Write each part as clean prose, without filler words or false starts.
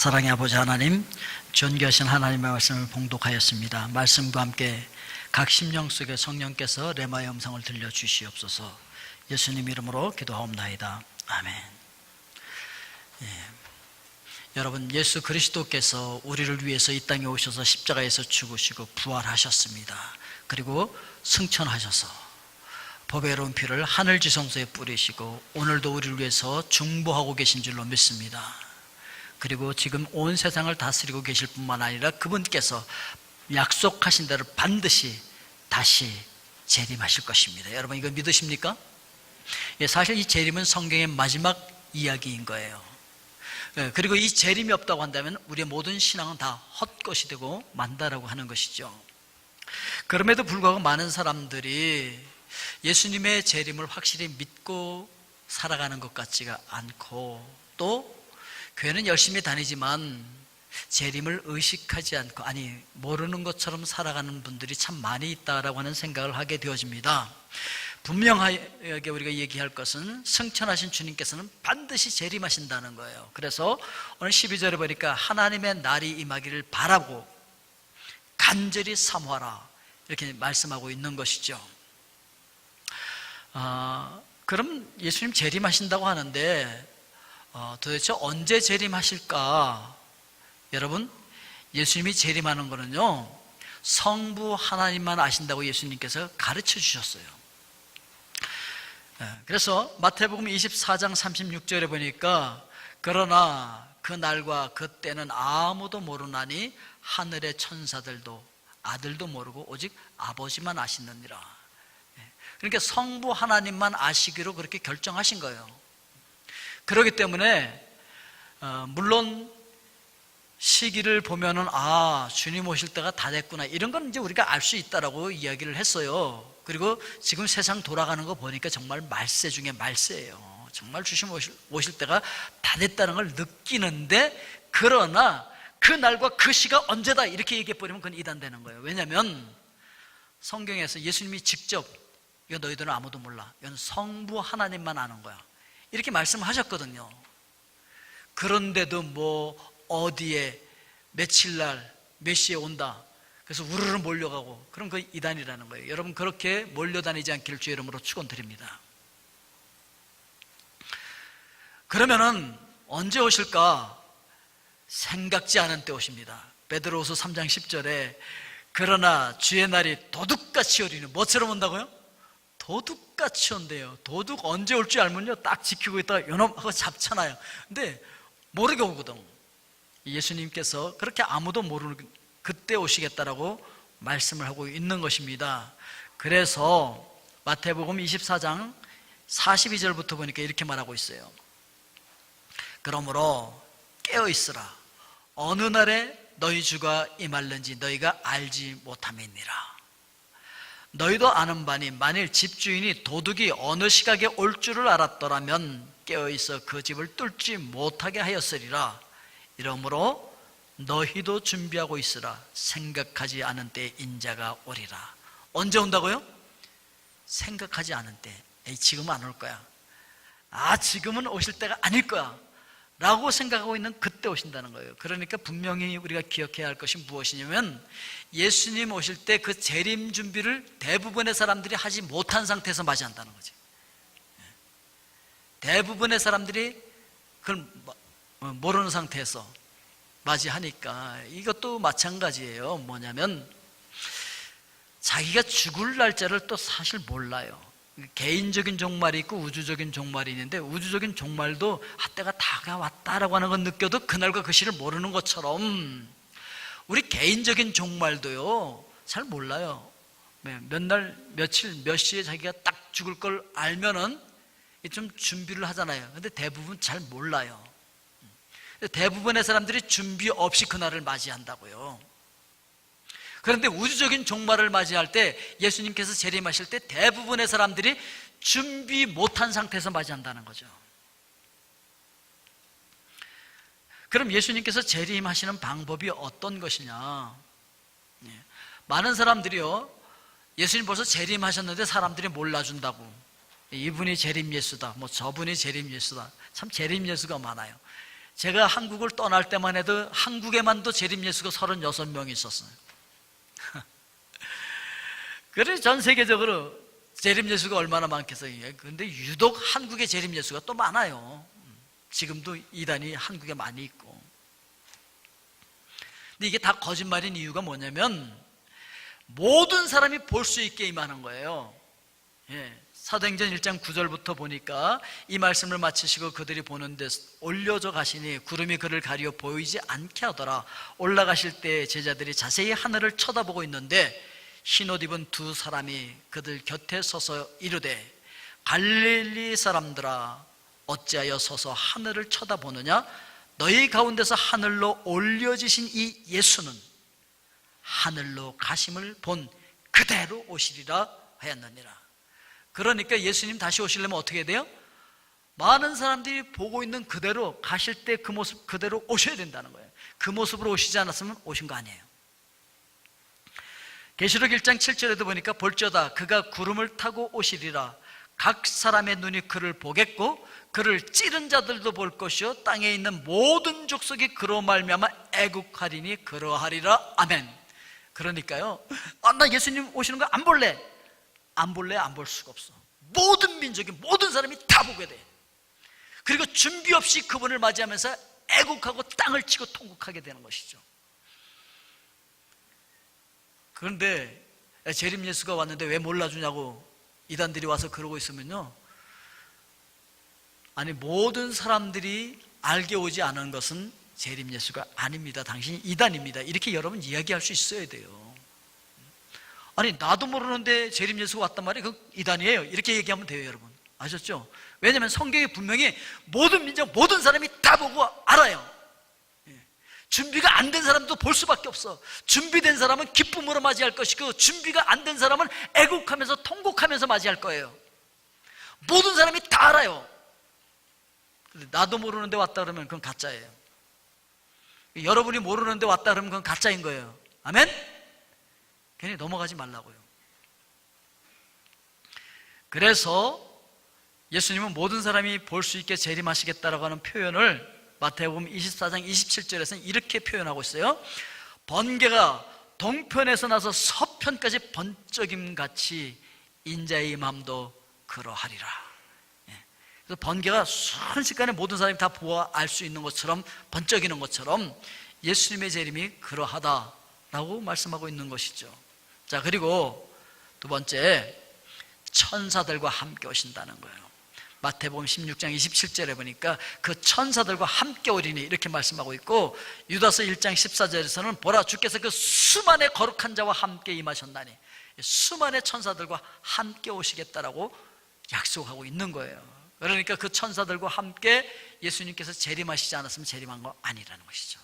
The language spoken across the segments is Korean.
사랑의 아버지 하나님, 존귀하신 하나님의 말씀을 봉독하였습니다. 말씀과 함께 각 심령 속에 성령께서 레마의 음성을 들려주시옵소서. 예수님 이름으로 기도하옵나이다. 아멘. 여러분, 예수 그리스도께서 우리를 위해서 이 땅에 오셔서 십자가에서 죽으시고 부활하셨습니다. 그리고 승천하셔서 보배로운 피를 하늘 지성소에 뿌리시고 오늘도 우리를 위해서 중보하고 계신 줄로 믿습니다. 그리고 지금 온 세상을 다스리고 계실 뿐만 아니라 그분께서 약속하신 대로 반드시 다시 재림하실 것입니다. 여러분, 이거 믿으십니까? 사실 이 재림은 성경의 마지막 이야기인 거예요. 그리고 이 재림이 없다고 한다면 우리의 모든 신앙은 다 헛것이 되고 만다라고 하는 것이죠. 그럼에도 불구하고 많은 사람들이 예수님의 재림을 확실히 믿고 살아가는 것 같지가 않고, 또 교회는 열심히 다니지만 재림을 의식하지 않고, 모르는 것처럼 살아가는 분들이 참 많이 있다라고 하는 생각을 하게 되어집니다. 분명하게 우리가 얘기할 것은 승천하신 주님께서는 반드시 재림하신다는 거예요. 그래서 오늘 12절에 보니까 하나님의 날이 임하기를 바라고 간절히 사모하라, 이렇게 말씀하고 있는 것이죠. 그럼 예수님 재림하신다고 하는데 도대체 언제 재림하실까? 여러분, 예수님이 재림하는 거는요, 성부 하나님만 아신다고 예수님께서 가르쳐 주셨어요. 그래서 마태복음 24장 36절에 보니까 그러나 그 날과 그 때는 아무도 모르나니 하늘의 천사들도 아들도 모르고 오직 아버지만 아시느니라. 그러니까 성부 하나님만 아시기로 그렇게 결정하신 거예요. 그렇기 때문에 물론 시기를 보면은 주님 오실 때가 다 됐구나, 이런 건 이제 우리가 알 수 있다라고 이야기를 했어요. 그리고 지금 세상 돌아가는 거 보니까 정말 말세 중에 말세예요. 정말 주님 오실 때가 다 됐다는 걸 느끼는데, 그러나 그 날과 그 시가 언제다 이렇게 얘기해버리면 그건 이단되는 거예요. 왜냐하면 성경에서 예수님이 직접 이거 너희들은 아무도 몰라, 이건 성부 하나님만 아는 거야, 이렇게 말씀하셨거든요. 그런데도 뭐 어디에 며칠날 몇 시에 온다, 그래서 우르르 몰려가고, 그럼 그 이단이라는 거예요. 여러분, 그렇게 몰려다니지 않기를 주의 이름으로 축원드립니다. 그러면은 언제 오실까? 생각지 않은 때 오십니다. 베드로후서 3장 10절에 그러나 주의 날이 도둑같이 오리니, 뭐처럼 온다고요? 도둑같이 온대요. 도둑 언제 올 줄 알면요, 딱 지키고 있다가 요놈하고 잡잖아요. 근데 모르게 오거든. 예수님께서 그렇게 아무도 모르는 그때 오시겠다라고 말씀을 하고 있는 것입니다. 그래서 마태복음 24장 42절부터 보니까 이렇게 말하고 있어요. 그러므로 깨어있으라. 어느 날에 너희 주가 임할는지 너희가 알지 못함이니라. 너희도 아는 바니 만일 집주인이 도둑이 어느 시각에 올 줄을 알았더라면 깨어있어 그 집을 뚫지 못하게 하였으리라. 이러므로 너희도 준비하고 있으라. 생각하지 않은 때에 인자가 오리라. 언제 온다고요? 생각하지 않은 때. 지금은 안 올 거야, 지금은 오실 때가 아닐 거야 라고 생각하고 있는 그때 오신다는 거예요. 그러니까 분명히 우리가 기억해야 할 것이 무엇이냐면, 예수님 오실 때 그 재림 준비를 대부분의 사람들이 하지 못한 상태에서 맞이한다는 거지. 대부분의 사람들이 그걸 모르는 상태에서 맞이하니까 이것도 마찬가지예요. 뭐냐면 자기가 죽을 날짜를 또 사실 몰라요. 개인적인 종말이 있고 우주적인 종말이 있는데, 우주적인 종말도 때가 다가왔다라고 하는 건 느껴도 그날과 그 시를 모르는 것처럼 우리 개인적인 종말도요 잘 몰라요. 몇 날 며칠 몇 시에 자기가 딱 죽을 걸 알면은 좀 준비를 하잖아요. 근데 대부분 잘 몰라요. 대부분의 사람들이 준비 없이 그날을 맞이한다고요. 그런데 우주적인 종말을 맞이할 때, 예수님께서 재림하실 때 대부분의 사람들이 준비 못한 상태에서 맞이한다는 거죠. 그럼 예수님께서 재림하시는 방법이 어떤 것이냐? 많은 사람들이요, 예수님 벌써 재림하셨는데 사람들이 몰라준다고, 이분이 재림 예수다, 뭐 저분이 재림 예수다, 참 재림 예수가 많아요. 제가 한국을 떠날 때만 해도 한국에만도 재림 예수가 36명이 있었어요. 그래서 전 세계적으로 재림 예수가 얼마나 많겠어요. 그런데 유독 한국의 재림 예수가 또 많아요. 지금도 이단이 한국에 많이 있고. 근데 이게 다 거짓말인 이유가 뭐냐면 모든 사람이 볼 수 있게 임하는 거예요. 사도행전 1장 9절부터 보니까 이 말씀을 마치시고 그들이 보는 데 올려져 가시니 구름이 그를 가리어 보이지 않게 하더라. 올라가실 때 제자들이 자세히 하늘을 쳐다보고 있는데 흰옷 입은 두 사람이 그들 곁에 서서 이르되 갈릴리 사람들아 어찌하여 서서 하늘을 쳐다보느냐? 너희 가운데서 하늘로 올려지신 이 예수는 하늘로 가심을 본 그대로 오시리라 하였느니라. 그러니까 예수님 다시 오시려면 어떻게 돼요? 많은 사람들이 보고 있는 그대로 가실 때 그 모습 그대로 오셔야 된다는 거예요. 그 모습으로 오시지 않았으면 오신 거 아니에요. 계시록 1장 7절에도 보니까 볼지어다 그가 구름을 타고 오시리라. 각 사람의 눈이 그를 보겠고 그를 찌른 자들도 볼 것이요 땅에 있는 모든 족속이 그로 말미암아 애국하리니 그러하리라. 아멘. 그러니까요, 나 예수님 오시는 거 안 볼래. 안 볼래? 안 볼 수가 없어. 모든 민족이, 모든 사람이 다 보게 돼. 그리고 준비 없이 그분을 맞이하면서 애국하고 땅을 치고 통곡하게 되는 것이죠. 그런데 재림 예수가 왔는데 왜 몰라주냐고 이단들이 와서 그러고 있으면요, 아니 모든 사람들이 알게 오지 않은 것은 재림 예수가 아닙니다. 당신이 이단입니다. 이렇게 여러분 이야기할 수 있어야 돼요. 아니 나도 모르는데 재림 예수가 왔단 말이에요. 그 이단이에요. 이렇게 얘기하면 돼요, 여러분. 아셨죠? 왜냐하면 성경에 분명히 모든 민족, 모든 사람이 다 보고 알아요. 준비가 안 된 사람도 볼 수밖에 없어. 준비된 사람은 기쁨으로 맞이할 것이고 준비가 안 된 사람은 애국하면서 통곡하면서 맞이할 거예요. 모든 사람이 다 알아요. 근데 나도 모르는데 왔다 그러면 그건 가짜예요. 여러분이 모르는데 왔다 그러면 그건 가짜인 거예요. 아멘? 괜히 넘어가지 말라고요. 그래서 예수님은 모든 사람이 볼 수 있게 재림하시겠다라고 하는 표현을 마태복음 24장 27절에서는 이렇게 표현하고 있어요. 번개가 동편에서 나서 서편까지 번쩍임같이 인자의 마음도 그러하리라. 그래서 번개가 순식간에 모든 사람이 다 보아 알 수 있는 것처럼 번쩍이는 것처럼 예수님의 재림이 그러하다라고 말씀하고 있는 것이죠. 자, 그리고 두 번째, 천사들과 함께 오신다는 거예요. 마태복음 16장 27절에 보니까 그 천사들과 함께 오리니 이렇게 말씀하고 있고, 유다서 1장 14절에서는 보라 주께서 그 수만의 거룩한 자와 함께 임하셨나니, 수만의 천사들과 함께 오시겠다라고 약속하고 있는 거예요. 그러니까 그 천사들과 함께 예수님께서 재림하시지 않았으면 재림한 거 아니라는 것이죠.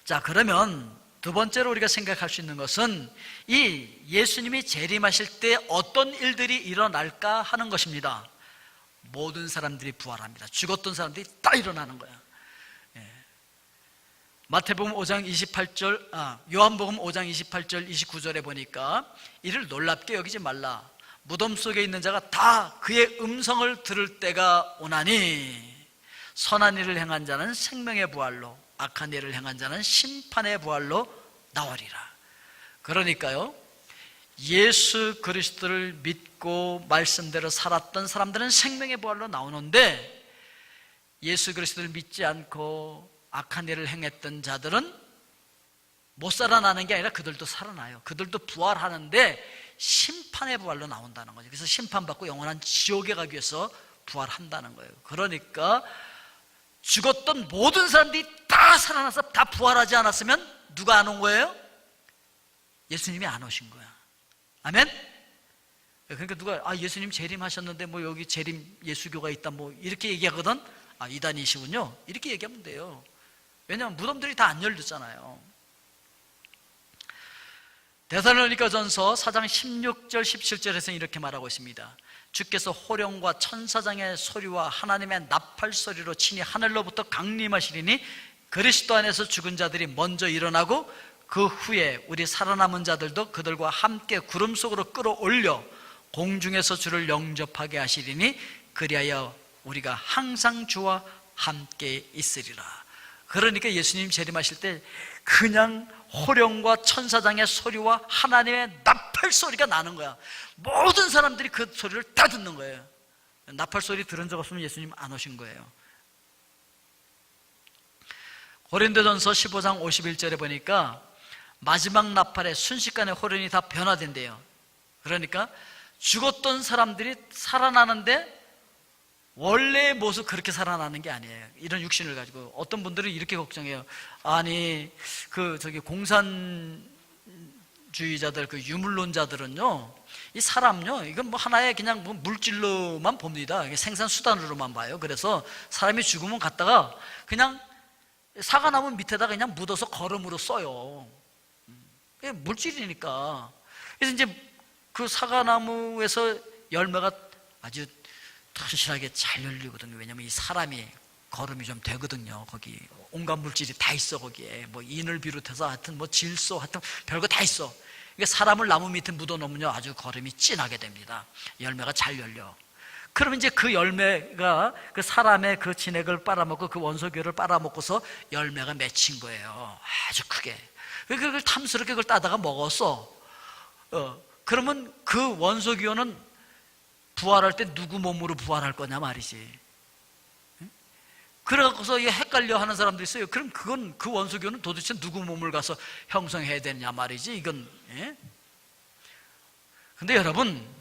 자, 그러면 두 번째로 우리가 생각할 수 있는 것은 이 예수님이 재림하실 때 어떤 일들이 일어날까 하는 것입니다. 모든 사람들이 부활합니다. 죽었던 사람들이 다 일어나는 거야. 마태복음 5장 28절, 요한복음 5장 28절 29절에 보니까 이를 놀랍게 여기지 말라. 무덤 속에 있는 자가 다 그의 음성을 들을 때가 오나니 선한 일을 행한 자는 생명의 부활로, 악한 일을 행한 자는 심판의 부활로 나오리라. 그러니까요, 예수 그리스도를 믿고 말씀대로 살았던 사람들은 생명의 부활로 나오는데, 예수 그리스도를 믿지 않고 악한 일을 행했던 자들은 못 살아나는 게 아니라 그들도 살아나요. 그들도 부활하는데 심판의 부활로 나온다는 거죠. 그래서 심판받고 영원한 지옥에 가기 위해서 부활한다는 거예요. 그러니까 죽었던 모든 사람들이 다 살아나서 다 부활하지 않았으면 누가 안 온 거예요? 예수님이 안 오신 거야. 아멘? 그러니까 누가 예수님 재림하셨는데 뭐 여기 재림 예수교가 있다 뭐 이렇게 얘기하거든. 이단이시군요. 이렇게 얘기하면 돼요. 왜냐하면 무덤들이 다 안 열렸잖아요. 데살로니가전서 4장 16절 17절에서 이렇게 말하고 있습니다. 주께서 호령과 천사장의 소리와 하나님의 나팔 소리로 친히 하늘로부터 강림하시리니 그리스도 안에서 죽은 자들이 먼저 일어나고 그 후에 우리 살아남은 자들도 그들과 함께 구름 속으로 끌어올려 공중에서 주를 영접하게 하시리니 그리하여 우리가 항상 주와 함께 있으리라. 그러니까 예수님 재림하실 때 그냥 호령과 천사장의 소리와 하나님의 나팔 소리가 나는 거야. 모든 사람들이 그 소리를 다 듣는 거예요. 나팔 소리 들은 적 없으면 예수님 안 오신 거예요. 고린도전서 15장 51절에 보니까 마지막 나팔에 순식간에 호련이 다 변화된대요. 그러니까 죽었던 사람들이 살아나는데 원래의 모습 그렇게 살아나는 게 아니에요. 이런 육신을 가지고. 어떤 분들은 이렇게 걱정해요. 아니 공산주의자들, 유물론자들은요, 이 사람요, 이건 뭐 하나의 그냥 뭐 물질로만 봅니다. 생산 수단으로만 봐요. 그래서 사람이 죽으면 갔다가 그냥 사과나무 밑에다가 그냥 묻어서 거름으로 써요. 그게 물질이니까. 그래서 이제 그 사과나무에서 열매가 아주 튼실하게 잘 열리거든요. 왜냐면 이 사람이 거름이 좀 되거든요. 거기 온갖 물질이 다 있어. 거기에 뭐 인을 비롯해서 하여튼 뭐 질소, 하여튼 별거 다 있어. 그러니까 사람을 나무 밑에 묻어 놓으면요, 아주 거름이 진하게 됩니다. 열매가 잘 열려. 그러면 이제 그 열매가 그 사람의 그 진액을 빨아먹고 그 원소교를 빨아먹고서 열매가 맺힌 거예요. 아주 크게. 그걸 탐스럽게 그걸 따다가 먹었어. 그러면 그 원소교는 부활할 때 누구 몸으로 부활할 거냐 말이지. 그래서 헷갈려 하는 사람도 있어요. 그럼 그건, 그 원소교는 도대체 누구 몸을 가서 형성해야 되냐 말이지. 이건, 예? 근데 여러분,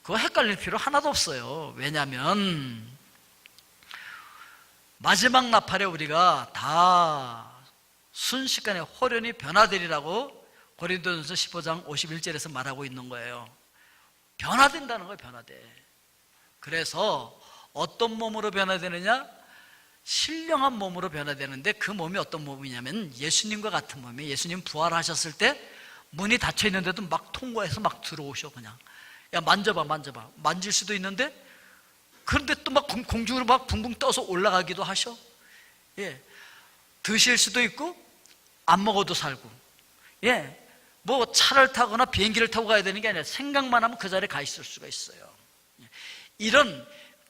그거 헷갈릴 필요 하나도 없어요. 왜냐하면 마지막 나팔에 우리가 다 순식간에 호련히 변화되리라고 고린도전서 15장 51절에서 말하고 있는 거예요. 변화된다는 거예요. 변화돼. 그래서 어떤 몸으로 변화되느냐? 신령한 몸으로 변화되는데, 그 몸이 어떤 몸이냐면 예수님과 같은 몸이에요. 예수님 부활하셨을 때 문이 닫혀 있는데도 막 통과해서 막 들어오셔. 그냥 야, 만져봐. 만질 수도 있는데, 그런데 또 막 공중으로 막 붕붕 떠서 올라가기도 하셔. 예, 드실 수도 있고 안 먹어도 살고. 예, 뭐 차를 타거나 비행기를 타고 가야 되는 게 아니라 생각만 하면 그 자리에 가 있을 수가 있어요. 이런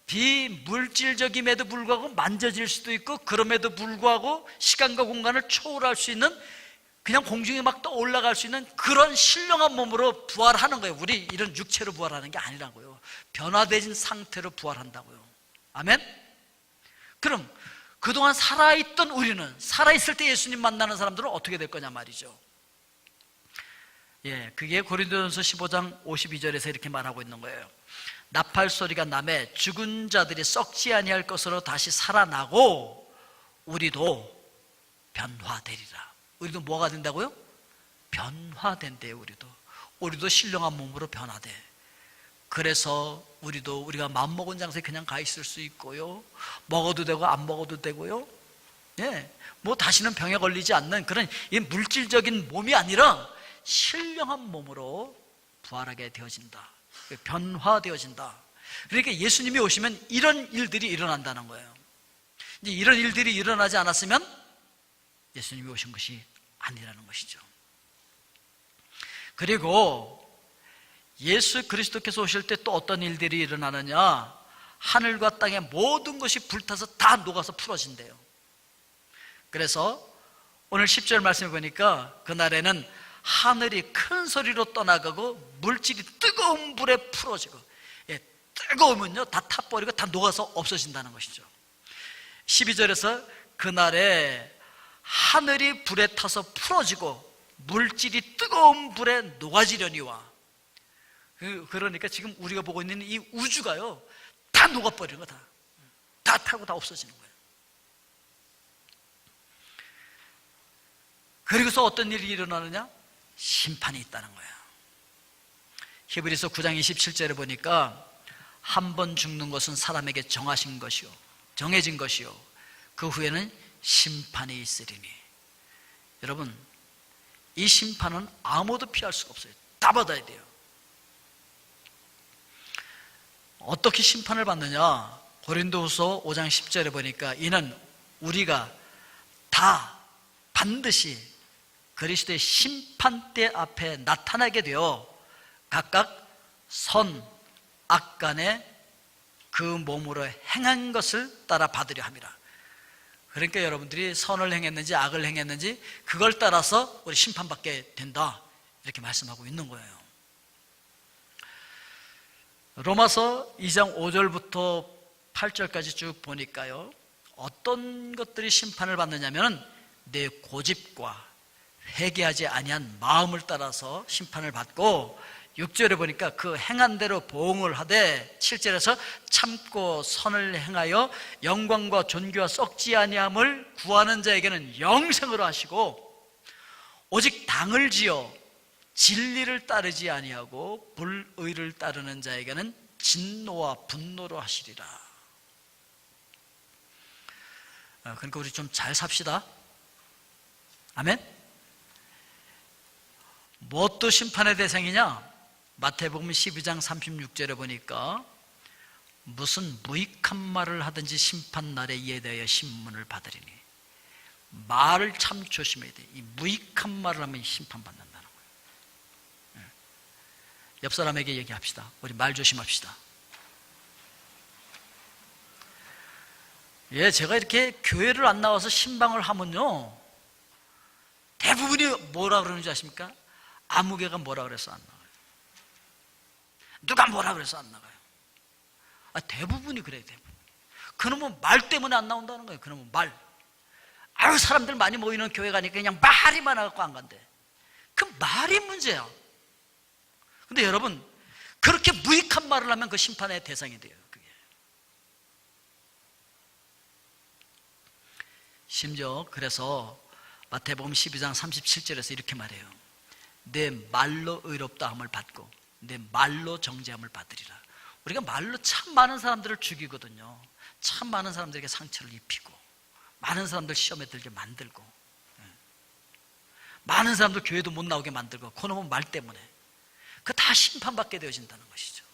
비물질적임에도 불구하고 만져질 수도 있고, 그럼에도 불구하고 시간과 공간을 초월할 수 있는, 그냥 공중에 막 떠 올라갈 수 있는 그런 신령한 몸으로 부활하는 거예요. 우리 이런 육체로 부활하는 게 아니라고요. 변화된 상태로 부활한다고요. 아멘? 그럼 그동안 살아있던 우리는, 살아있을 때 예수님 만나는 사람들은 어떻게 될 거냐 말이죠. 예, 그게 고린도전서 15장 52절에서 이렇게 말하고 있는 거예요. 나팔 소리가 나매 죽은 자들이 썩지 아니할 것으로 다시 살아나고 우리도 변화되리라. 우리도 뭐가 된다고요? 변화된대요. 우리도 신령한 몸으로 변화돼. 그래서 우리가 마음먹은 장소에 그냥 가 있을 수 있고요, 먹어도 되고 안 먹어도 되고요, 예, 뭐 다시는 병에 걸리지 않는 그런 이 물질적인 몸이 아니라 신령한 몸으로 부활하게 되어진다. 변화되어진다. 그러니까 예수님이 오시면 이런 일들이 일어난다는 거예요. 이제 이런 일들이 일어나지 않았으면 예수님이 오신 것이 아니라는 것이죠. 그리고 예수 그리스도께서 오실 때 또 어떤 일들이 일어나느냐? 하늘과 땅의 모든 것이 불타서 다 녹아서 풀어진대요. 그래서 오늘 10절 말씀해 보니까 그날에는 하늘이 큰 소리로 떠나가고 물질이 뜨거운 불에 풀어지고, 예, 뜨거우면요 다 타버리고 다 녹아서 없어진다는 것이죠. 12절에서 그날에 하늘이 불에 타서 풀어지고 물질이 뜨거운 불에 녹아지려니와. 그러니까 지금 우리가 보고 있는 이 우주가요 다 녹아버리는 거, 다 타고 다 없어지는 거예요. 그리고서 어떤 일이 일어나느냐? 심판이 있다는 거예요. 히브리서 9장 27절에 보니까 한 번 죽는 것은 사람에게 정해진 것이요 그 후에는 심판이 있으리니. 여러분, 이 심판은 아무도 피할 수가 없어요. 다 받아야 돼요. 어떻게 심판을 받느냐? 고린도후서 5장 10절에 보니까 이는 우리가 다 반드시 그리스도의 심판대 앞에 나타나게 되어 각각 선, 악간에 그 몸으로 행한 것을 따라 받으려 함이라. 그러니까 여러분들이 선을 행했는지 악을 행했는지 그걸 따라서 우리 심판받게 된다, 이렇게 말씀하고 있는 거예요. 로마서 2장 5절부터 8절까지 쭉 보니까요, 어떤 것들이 심판을 받느냐면 내 고집과 회개하지 아니한 마음을 따라서 심판을 받고, 6절에 보니까 그 행한 대로 보응을 하되, 7절에서 참고 선을 행하여 영광과 존귀와 썩지 아니함을 구하는 자에게는 영생으로 하시고, 오직 당을 지어 진리를 따르지 아니하고 불의를 따르는 자에게는 진노와 분노로 하시리라. 그러니까 우리 좀 잘 삽시다. 아멘? 무엇도 심판의 대상이냐? 마태복음 12장 36절에 보니까 무슨 무익한 말을 하든지 심판날에 이에 대하여 신문을 받으리니, 말을 참 조심해야 돼. 이 무익한 말을 하면 심판받는다는 거예요. 옆 사람에게 얘기합시다. 우리 말 조심합시다. 제가 이렇게 교회를 안 나와서 신방을 하면요, 대부분이 뭐라 그러는지 아십니까? 아무개가 뭐라 그래서 안 나가요. 누가 뭐라 그래서 안 나가요. 대부분이 그래요. 대부분. 그놈은 말 때문에 안 나온다는 거예요. 그놈은 말. 사람들 많이 모이는 교회 가니까 그냥 말이 많아갖고 안 간대. 그 말이 문제야. 근데 여러분, 그렇게 무익한 말을 하면 그 심판의 대상이 돼요. 그게. 심지어 그래서 마태복음 12장 37절에서 이렇게 말해요. 내 말로 의롭다 함을 받고 내 말로 정죄함을 받으리라. 우리가 말로 참 많은 사람들을 죽이거든요. 참 많은 사람들에게 상처를 입히고, 많은 사람들 시험에 들게 만들고, 많은 사람들 교회도 못 나오게 만들고, 그놈은 말 때문에 그 다 심판받게 되어진다는 것이죠.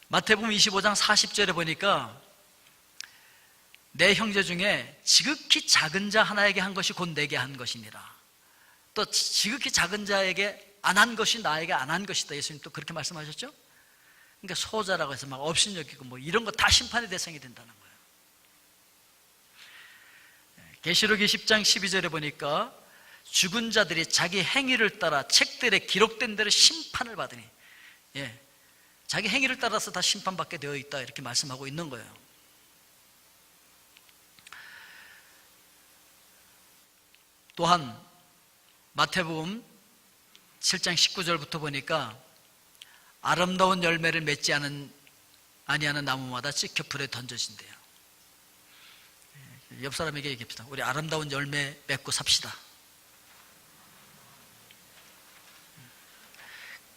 마태복음 25장 40절에 보니까 내 형제 중에 지극히 작은 자 하나에게 한 것이 곧 내게 한 것이니라. 또 지극히 작은 자에게 안 한 것이 나에게 안 한 것이다. 예수님 또 그렇게 말씀하셨죠? 그러니까 소자라고 해서 막 업신여기고 뭐 이런 거 다 심판의 대상이 된다는 거예요. 계시록 20장 12절에 보니까 죽은 자들이 자기 행위를 따라 책들에 기록된 대로 심판을 받으니, 자기 행위를 따라서 다 심판받게 되어 있다, 이렇게 말씀하고 있는 거예요. 또한 마태복음 7장 19절부터 보니까 아름다운 열매를 맺지 아니하는 나무마다 찍혀 불에 던져진대요. 옆 사람에게 얘기합시다. 우리 아름다운 열매 맺고 삽시다.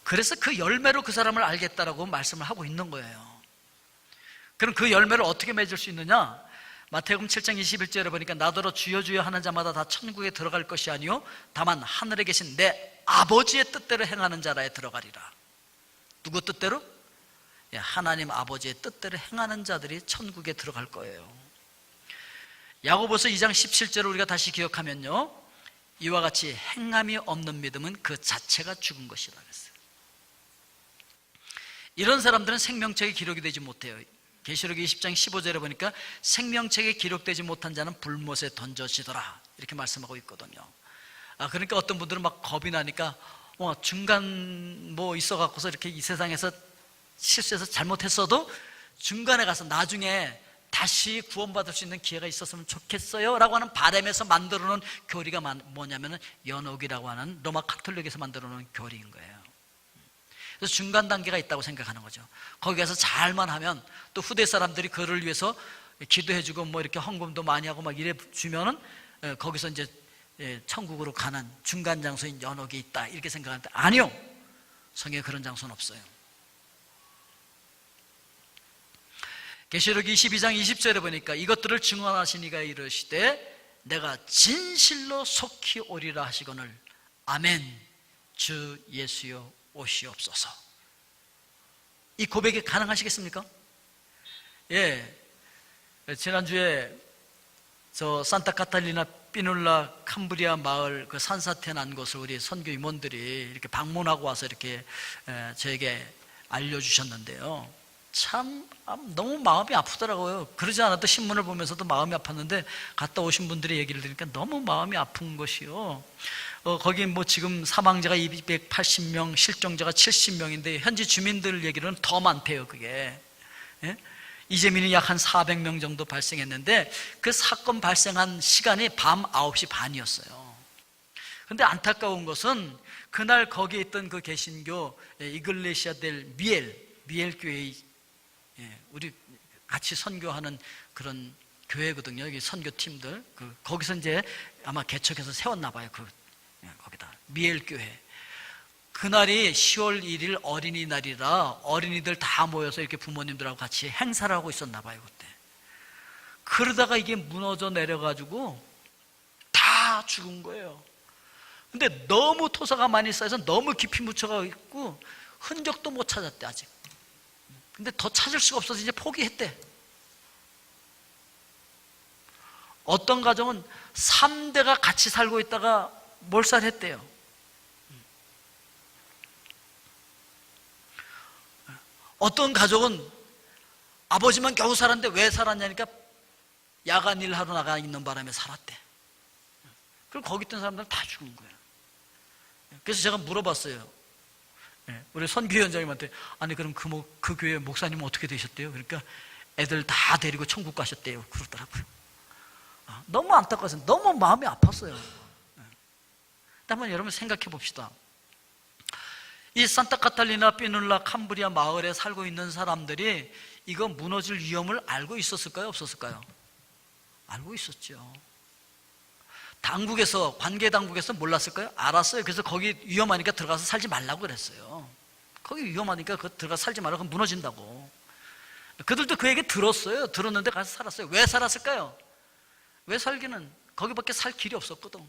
그래서 그 열매로 그 사람을 알겠다라고 말씀을 하고 있는 거예요. 그럼 그 열매를 어떻게 맺을 수 있느냐? 마태복음 7장 21절에 보니까 나더러 주여 주여 하는 자마다 다 천국에 들어갈 것이 아니요 다만 하늘에 계신 내 아버지의 뜻대로 행하는 자라에 들어가리라. 누구 뜻대로? 하나님 아버지의 뜻대로 행하는 자들이 천국에 들어갈 거예요. 야고보서 2장 17절을 우리가 다시 기억하면요, 이와 같이 행함이 없는 믿음은 그 자체가 죽은 것이라 그랬어요. 이런 사람들은 생명책에 기록이 되지 못해요. 계시록 20장 15절에 보니까 생명책에 기록되지 못한 자는 불못에 던져지더라, 이렇게 말씀하고 있거든요. 그러니까 어떤 분들은 막 겁이 나니까 중간 뭐 있어갖고서 이렇게 이 세상에서 실수해서 잘못했어도 중간에 가서 나중에 다시 구원받을 수 있는 기회가 있었으면 좋겠어요 라고 하는 바람에서 만들어 놓은 교리가 뭐냐면 연옥이라고 하는 로마 카톨릭에서 만들어 놓은 교리인 거예요. 그래서 중간 단계가 있다고 생각하는 거죠. 거기 가서 잘만 하면 또 후대 사람들이 그를 위해서 기도해주고 뭐 이렇게 헌금도 많이 하고 막 이래 주면은 거기서 이제 천국으로 가는 중간 장소인 연옥이 있다, 이렇게 생각하는데 아니요, 성경에 그런 장소는 없어요. 계시록 22장 20절에 보니까 이것들을 증언하신 이가 이르시되 내가 진실로 속히 오리라 하시거늘 아멘 주 예수여 오시옵소서. 이 고백이 가능하시겠습니까? 지난주에 저 산타 카탈리나 피놀라 캄브리아 마을 그 산사태 난 곳을 우리 선교 임원들이 이렇게 방문하고 와서 이렇게 저에게 알려주셨는데요. 참 너무 마음이 아프더라고요. 그러지 않아도 신문을 보면서도 마음이 아팠는데 갔다 오신 분들의 얘기를 들으니까 너무 마음이 아픈 것이요. 거기 뭐 지금 사망자가 280명, 실종자가 70명인데 현지 주민들 얘기로는 더 많대요. 그게 이재민이 약 한 400명 정도 발생했는데 그 사건 발생한 시간이 밤 9시 반이었어요. 그런데 안타까운 것은 그날 거기에 있던 그 개신교 이글레시아 델 미엘 교회, 우리 같이 선교하는 그런 교회거든요. 여기 선교팀들 거기서 이제 아마 개척해서 세웠나 봐요. 거기다 미엘 교회. 그날이 10월 1일 어린이날이라 어린이들 다 모여서 이렇게 부모님들하고 같이 행사를 하고 있었나 봐요. 그때 그러다가 이게 무너져 내려가지고 다 죽은 거예요. 근데 너무 토사가 많이 쌓여서 너무 깊이 묻혀가 있고 흔적도 못 찾았대 아직. 근데 더 찾을 수가 없어서 이제 포기했대. 어떤 가정은 3대가 같이 살고 있다가 몰살했대요. 어떤 가족은 아버지만 겨우 살았는데 왜 살았냐니까 야간 일하러 나가 있는 바람에 살았대. 그리고 거기 있던 사람들은 다 죽은 거예요. 그래서 제가 물어봤어요. 우리 선교위원장님한테 아니 그럼 그 교회 목사님은 어떻게 되셨대요? 그러니까 애들 다 데리고 천국 가셨대요. 그러더라고요. 너무 안타까워서 너무 마음이 아팠어요. 한번 여러분 생각해 봅시다. 이 산타카탈리나 피눌라 캄브리아 마을에 살고 있는 사람들이 이거 무너질 위험을 알고 있었을까요? 없었을까요? 알고 있었죠. 당국에서, 관계 당국에서 몰랐을까요? 알았어요. 그래서 거기 위험하니까 들어가서 살지 말라고 그랬어요. 거기 위험하니까 들어가서 살지 말라고, 무너진다고. 그들도 그 얘기 들었어요. 들었는데 가서 살았어요. 왜 살았을까요? 왜 살기는 거기밖에 살 길이 없었거든.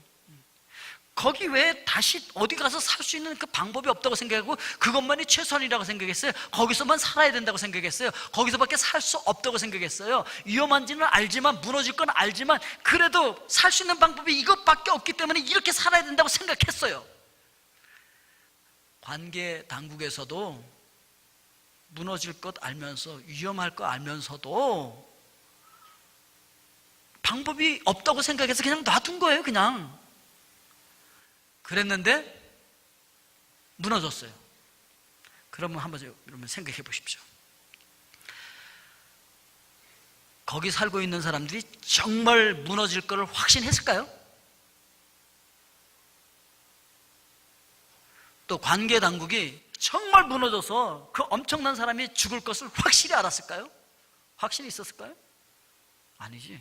거기 외에 다시 어디 가서 살 수 있는 그 방법이 없다고 생각하고 그것만이 최선이라고 생각했어요. 거기서만 살아야 된다고 생각했어요. 거기서밖에 살 수 없다고 생각했어요. 위험한지는 알지만, 무너질 건 알지만 그래도 살 수 있는 방법이 이것밖에 없기 때문에 이렇게 살아야 된다고 생각했어요. 관계 당국에서도 무너질 것 알면서, 위험할 거 알면서도 방법이 없다고 생각해서 그냥 놔둔 거예요. 그냥 그랬는데 무너졌어요. 그러면 한번 여러분 생각해 보십시오. 거기 살고 있는 사람들이 정말 무너질 것을 확신했을까요? 또 관계 당국이 정말 무너져서 그 엄청난 사람이 죽을 것을 확실히 알았을까요? 확신이 있었을까요? 아니지.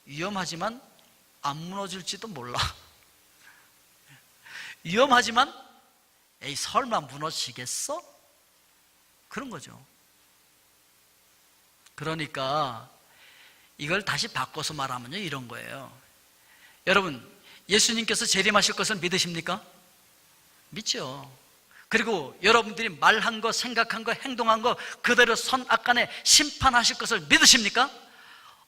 위험하지만 안 무너질지도 몰라. 위험하지만 에이 설마 무너지겠어? 그런 거죠. 그러니까 이걸 다시 바꿔서 말하면요 이런 거예요. 여러분, 예수님께서 재림하실 것을 믿으십니까? 믿죠. 그리고 여러분들이 말한 거, 생각한 거, 행동한 거 그대로 선악간에 심판하실 것을 믿으십니까?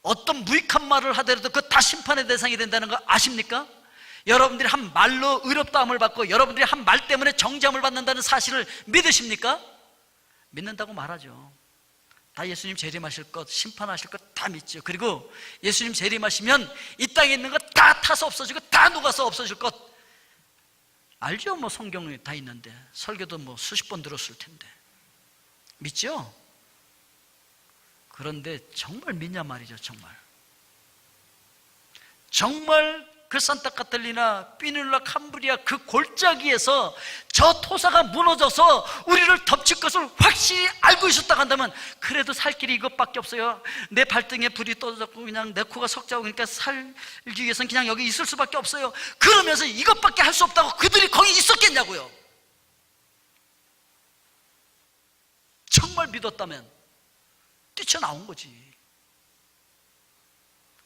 어떤 무익한 말을 하더라도 그 다 심판의 대상이 된다는 거 아십니까? 여러분들이 한 말로 의롭다함을 받고 여러분들이 한 말 때문에 정죄함을 받는다는 사실을 믿으십니까? 믿는다고 말하죠. 다 예수님 재림하실 것, 심판하실 것 다 믿죠. 그리고 예수님 재림하시면 이 땅에 있는 것 다 타서 없어지고 다 녹아서 없어질 것 알죠? 뭐 성경에 다 있는데 설교도 뭐 수십 번 들었을 텐데 믿죠? 그런데 정말 믿냐 말이죠. 정말 그 산타카탈리나 피눌라 캄브리아 그 골짜기에서 저 토사가 무너져서 우리를 덮칠 것을 확실히 알고 있었다고 한다면 그래도 살 길이 이것밖에 없어요. 내 발등에 불이 떨어졌고 그냥 내 코가 석자고 그러니까 살기 위해서는 그냥 여기 있을 수밖에 없어요. 그러면서 이것밖에 할 수 없다고 그들이 거기 있었겠냐고요. 정말 믿었다면 뛰쳐나온 거지.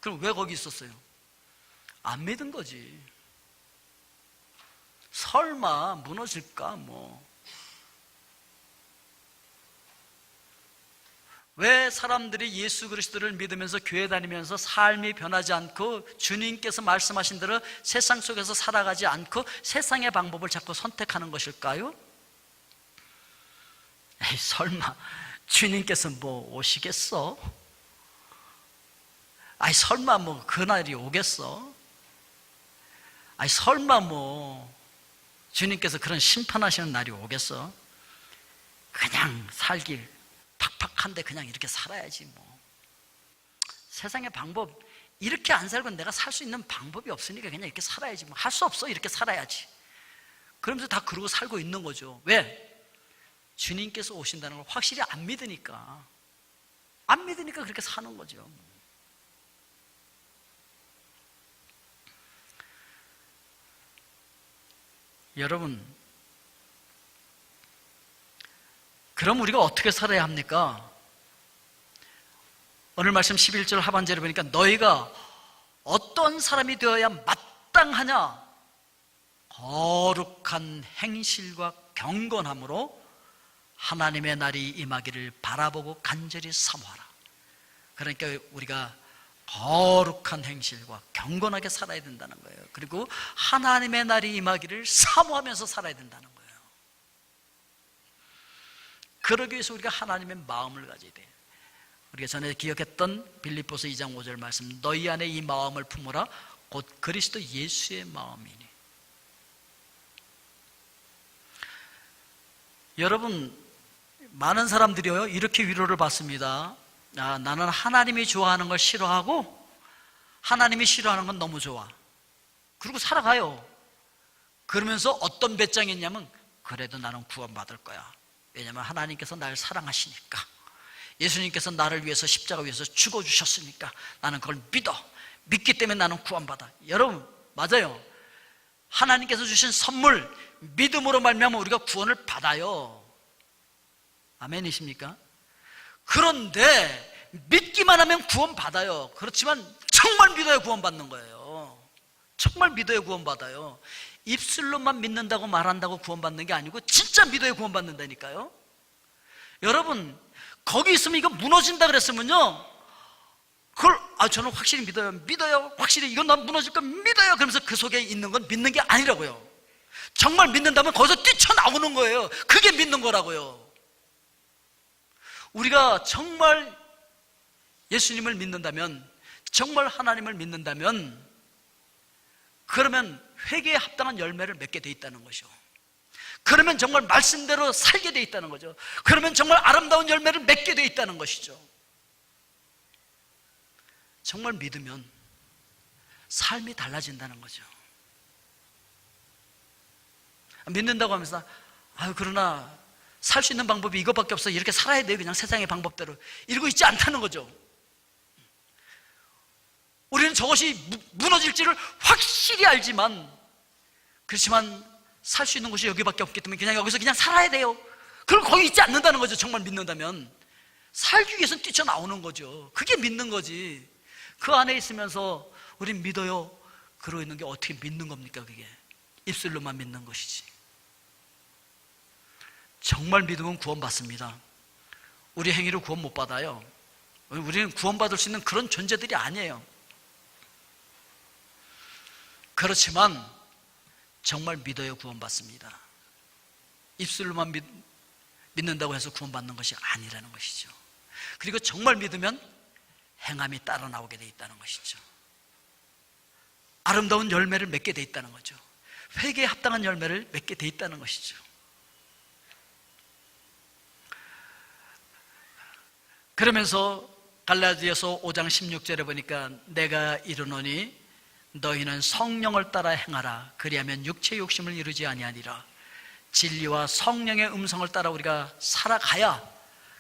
그럼 왜 거기 있었어요? 안 믿은 거지. 설마 무너질까 뭐. 왜 사람들이 예수 그리스도를 믿으면서 교회 다니면서 삶이 변하지 않고 주님께서 말씀하신 대로 세상 속에서 살아가지 않고 세상의 방법을 자꾸 선택하는 것일까요? 에이, 설마 주님께서 뭐 오시겠어? 아이, 설마 뭐 그날이 오겠어? 아이, 설마 뭐 주님께서 그런 심판하시는 날이 오겠어? 그냥 살길 팍팍한데 그냥 이렇게 살아야지 뭐. 세상의 방법, 이렇게 안 살고 내가 살 수 있는 방법이 없으니까 그냥 이렇게 살아야지 뭐. 할 수 없어, 이렇게 살아야지. 그러면서 다 그러고 살고 있는 거죠. 왜? 주님께서 오신다는 걸 확실히 안 믿으니까. 안 믿으니까 그렇게 사는 거죠. 여러분, 그럼 우리가 어떻게 살아야 합니까? 오늘 말씀 11절 하반절에 보니까 너희가 어떤 사람이 되어야 마땅하냐? 거룩한 행실과 경건함으로 하나님의 날이 임하기를 바라보고 간절히 사모하라. 그러니까 우리가 거룩한 행실과 경건하게 살아야 된다는 거예요. 그리고 하나님의 날이 임하기를 사모하면서 살아야 된다는 거예요. 그러기 위해서 우리가 하나님의 마음을 가져야 돼요. 우리가 전에 기억했던 빌립보서 2장 5절 말씀, 너희 안에 이 마음을 품어라 곧 그리스도 예수의 마음이니. 여러분, 많은 사람들이요 이렇게 위로를 받습니다. 나는 하나님이 좋아하는 걸 싫어하고 하나님이 싫어하는 건 너무 좋아. 그리고 살아가요. 그러면서 어떤 배짱이 있냐면, 그래도 나는 구원받을 거야. 왜냐하면 하나님께서 나를 사랑하시니까, 예수님께서 나를 위해서 십자가 위에서 죽어주셨으니까 나는 그걸 믿기 때문에 나는 구원받아. 여러분, 맞아요. 하나님께서 주신 선물, 믿음으로 말미암아 우리가 구원을 받아요. 아멘이십니까? 그런데 믿기만 하면 구원받아요. 그렇지만 정말 믿어야 구원받는 거예요. 정말 믿어야 구원받아요. 입술로만 믿는다고 말한다고 구원받는 게 아니고 진짜 믿어야 구원받는다니까요. 여러분, 거기 있으면 이거 무너진다 그랬으면요, 그걸 저는 확실히 믿어요, 확실히 이건 난 무너질 거 믿어요, 그러면서 그 속에 있는 건 믿는 게 아니라고요. 정말 믿는다면 거기서 뛰쳐나오는 거예요. 그게 믿는 거라고요. 우리가 정말 예수님을 믿는다면, 정말 하나님을 믿는다면, 그러면 회개에 합당한 열매를 맺게 돼 있다는 것이죠. 그러면 정말 말씀대로 살게 돼 있다는 거죠. 그러면 정말 아름다운 열매를 맺게 돼 있다는 것이죠. 정말 믿으면 삶이 달라진다는 거죠. 믿는다고 하면서 그러나 살 수 있는 방법이 이것밖에 없어, 이렇게 살아야 돼요, 그냥 세상의 방법대로, 이러고 있지 않다는 거죠. 우리는 저것이 무너질지를 확실히 알지만, 그렇지만 살 수 있는 곳이 여기밖에 없기 때문에 그냥 여기서 그냥 살아야 돼요. 그럼 거기 있지 않는다는 거죠. 정말 믿는다면 살기 위해서는 뛰쳐나오는 거죠. 그게 믿는 거지. 그 안에 있으면서 우린 믿어요 그러고 있는 게 어떻게 믿는 겁니까? 그게 입술로만 믿는 것이지. 정말 믿으면 구원받습니다. 우리 행위로 구원 못 받아요. 우리는 구원받을 수 있는 그런 존재들이 아니에요. 그렇지만 정말 믿어야 구원받습니다. 입술로만 믿는다고 해서 구원받는 것이 아니라는 것이죠. 그리고 정말 믿으면 행함이 따라 나오게 돼 있다는 것이죠. 아름다운 열매를 맺게 돼 있다는 거죠. 회개에 합당한 열매를 맺게 돼 있다는 것이죠. 그러면서 갈라디아서 5장 16절에 보니까 내가 이르노니 너희는 성령을 따라 행하라. 그리하면 육체의 욕심을 이루지 아니하니라. 진리와 성령의 음성을 따라 우리가 살아가야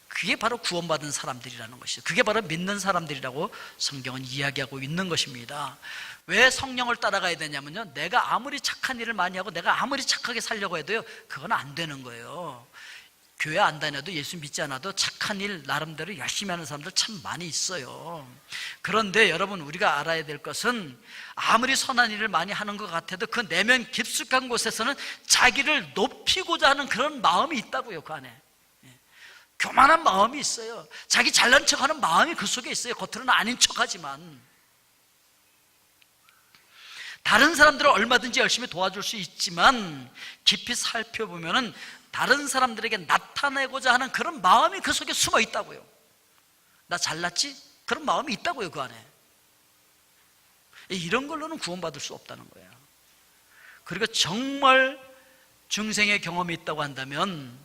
그게 바로 구원받은 사람들이라는 것이죠. 그게 바로 믿는 사람들이라고 성경은 이야기하고 있는 것입니다. 왜 성령을 따라가야 되냐면요, 내가 아무리 착한 일을 많이 하고 내가 아무리 착하게 살려고 해도요, 그건 안 되는 거예요. 교회 안 다녀도, 예수 믿지 않아도 착한 일 나름대로 열심히 하는 사람들 참 많이 있어요. 그런데 여러분, 우리가 알아야 될 것은 아무리 선한 일을 많이 하는 것 같아도 그 내면 깊숙한 곳에서는 자기를 높이고자 하는 그런 마음이 있다고요. 그 안에 교만한 마음이 있어요. 자기 잘난 척하는 마음이 그 속에 있어요. 겉으로는 아닌 척하지만. 다른 사람들을 얼마든지 열심히 도와줄 수 있지만 깊이 살펴보면은 다른 사람들에게 나타내고자 하는 그런 마음이 그 속에 숨어 있다고요. 나 잘났지? 그런 마음이 있다고요, 그 안에. 이런 걸로는 구원받을 수 없다는 거예요. 그리고 정말 중생의 경험이 있다고 한다면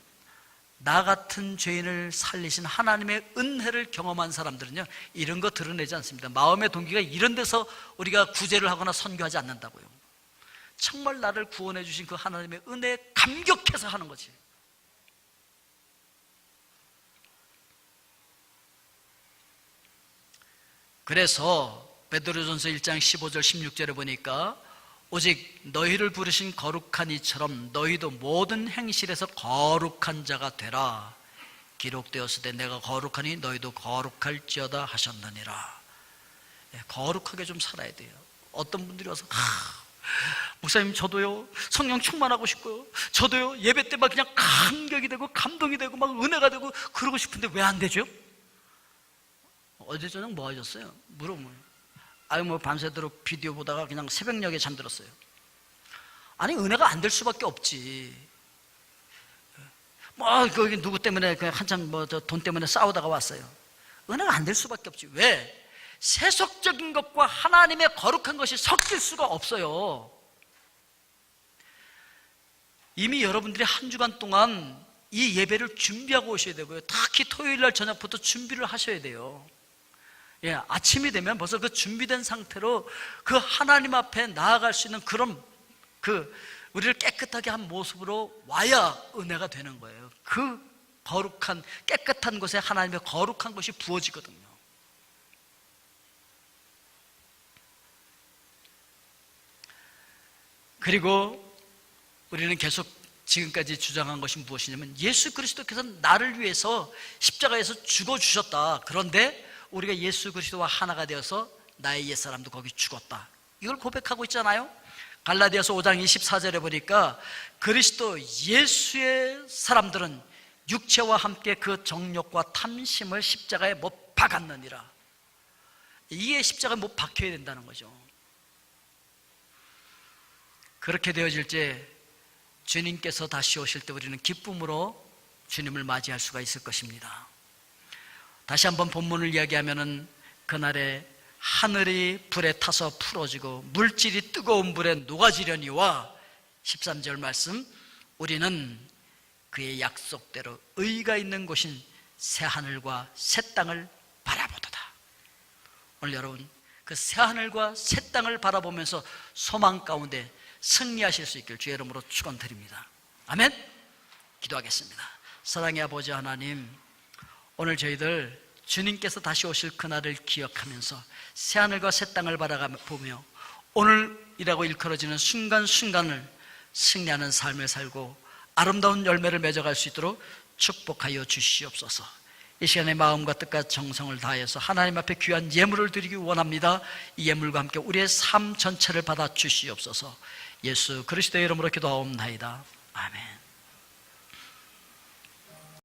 나 같은 죄인을 살리신 하나님의 은혜를 경험한 사람들은요, 이런 거 드러내지 않습니다. 마음의 동기가 이런 데서 우리가 구제를 하거나 선교하지 않는다고요. 정말 나를 구원해 주신 그 하나님의 은혜에 감격해서 하는 거지. 그래서 베드로전서 1장 15절 16절에 보니까 오직 너희를 부르신 거룩한 이처럼 너희도 모든 행실에서 거룩한 자가 되라. 기록되었으되 내가 거룩하니 너희도 거룩할지어다 하셨느니라. 거룩하게 좀 살아야 돼요. 어떤 분들이 와서 목사님 저도요 성령 충만하고 싶고요, 저도요 예배 때 막 그냥 감격이 되고 감동이 되고 막 은혜가 되고 그러고 싶은데 왜 안 되죠? 어제 저녁 뭐 하셨어요? 물어보면 뭐 밤새도록 비디오 보다가 그냥 새벽녘에 잠들었어요. 아니 은혜가 안 될 수밖에 없지. 뭐 거기 누구 때문에 그냥 한참 뭐 돈 때문에 싸우다가 왔어요. 은혜가 안 될 수밖에 없지. 왜? 세속적인 것과 하나님의 거룩한 것이 섞일 수가 없어요. 이미 여러분들이 한 주간 동안 이 예배를 준비하고 오셔야 되고요, 특히 토요일 날 저녁부터 준비를 하셔야 돼요. 아침이 되면 벌써 그 준비된 상태로 그 하나님 앞에 나아갈 수 있는 그런 우리를 깨끗하게 한 모습으로 와야 은혜가 되는 거예요. 그 거룩한 깨끗한 곳에 하나님의 거룩한 것이 부어지거든요. 그리고 우리는 계속 지금까지 주장한 것이 무엇이냐면 예수 그리스도께서 나를 위해서 십자가에서 죽어주셨다. 그런데 우리가 예수 그리스도와 하나가 되어서 나의 옛사람도 거기 죽었다. 이걸 고백하고 있잖아요. 갈라디아서 5장 24절에 보니까 그리스도 예수의 사람들은 육체와 함께 그 정욕과 탐심을 십자가에 못 박았느니라. 이게 십자가에 못 박혀야 된다는 거죠. 그렇게 되어질 때 주님께서 다시 오실 때 우리는 기쁨으로 주님을 맞이할 수가 있을 것입니다. 다시 한번 본문을 이야기하면은 그날에 하늘이 불에 타서 풀어지고 물질이 뜨거운 불에 녹아지려니와 13절 말씀, 우리는 그의 약속대로 의가 있는 곳인 새 하늘과 새 땅을 바라보도다. 오늘 여러분 그 새 하늘과 새 땅을 바라보면서 소망 가운데 승리하실 수 있길 주의 이름으로 축원드립니다. 아멘. 기도하겠습니다. 사랑의 아버지 하나님, 오늘 저희들 주님께서 다시 오실 그날을 기억하면서 새하늘과 새 땅을 바라보며 오늘이라고 일컬어지는 순간순간을 승리하는 삶을 살고 아름다운 열매를 맺어갈 수 있도록 축복하여 주시옵소서. 이 시간에 마음과 뜻과 정성을 다해서 하나님 앞에 귀한 예물을 드리기 원합니다. 이 예물과 함께 우리의 삶 전체를 받아 주시옵소서. 예수 그리스도의 이름으로 기도하옵나이다. 아멘.